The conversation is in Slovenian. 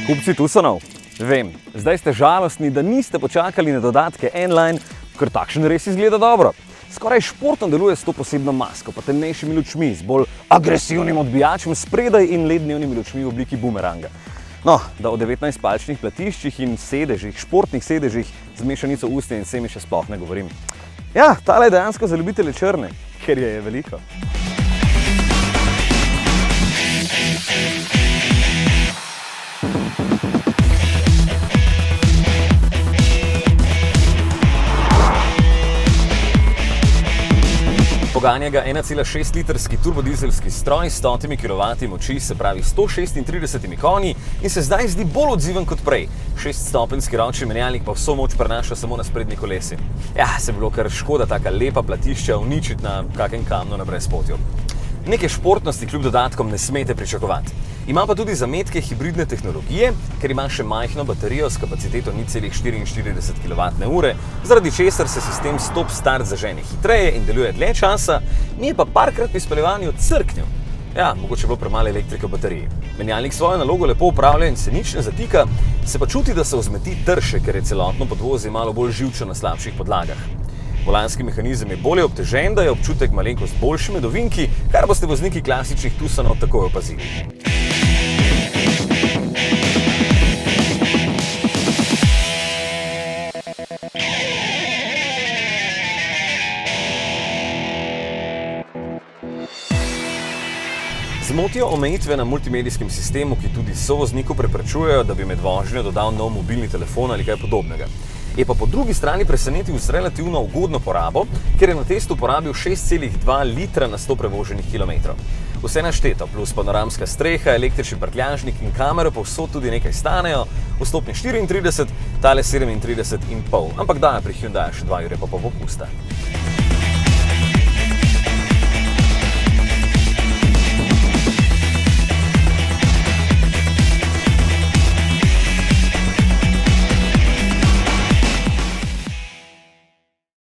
Kupci Tucsonov, vem, zdaj ste žalostni, da niste počakali na dodatke N-Line, ker takšen res izgleda dobro. Skoraj športno deluje s to posebno masko, pa temnejšimi lučmi, z bolj agresivnim odbijačem spredaj in lednevnimi lučmi v obliki bumeranga. No, da o 19-palčnih platiščih in sedežih, športnih sedežih z mešanico usnja in semi še sploh ne govorim. Ja, tale je dejansko za ljubitelje črne, ker je veliko. Poganja ga 1,6 litrski turbodizelski stroj s 100 kW moči, se pravi 136 konji in se zdaj zdi bolj odziven kot prej. 6-stopenjski ročni menjalnik pa vso moč prenaša samo na sprednji kolesi. Ja, se bilo kar škoda taka lepa platišča uničiti na kakem kamnu na brezpotju. Neke športnosti kljub dodatkom ne smete pričakovati. Ima pa tudi zametke hibridne tehnologije, ker ima še majhno baterijo s kapaciteto 0,44 kWh, zaradi česar se sistem stop-start zažene hitreje in deluje dlje časa, mi je pa parkrat pri speljevanju crknil. Ja, mogoče je bilo premalo elektrike v bateriji. Menjalnik svojo nalogo lepo upravlja in se nič ne zatika, se pa čuti, da se vzmeti trše, ker je celotno podvozje malo bolj živčno na slabših podlagah. Volanski mehanizem je bolje obtežen, da je občutek malenkost boljši med ovinki, kar boste vozniki klasičnih Tucsonov takoj opazili. Zmotijo omejitve na multimedijskem sistemu, ki tudi sovozniku preprečujejo, da bi med vožnjo dodal nov mobilni telefon ali kaj podobnega. Je pa po drugi strani presenetil z relativno ugodno porabo, ker je na testu porabil 6,2 litra na 100 prevoženih kilometrov. Vse našteto, plus panoramska streha, električni prtljažnik in kamero povsod tudi nekaj stanejo, vstopni 34, tale 37,5, ampak dajo pri Hyundaiu še 2 jurje pa popusta.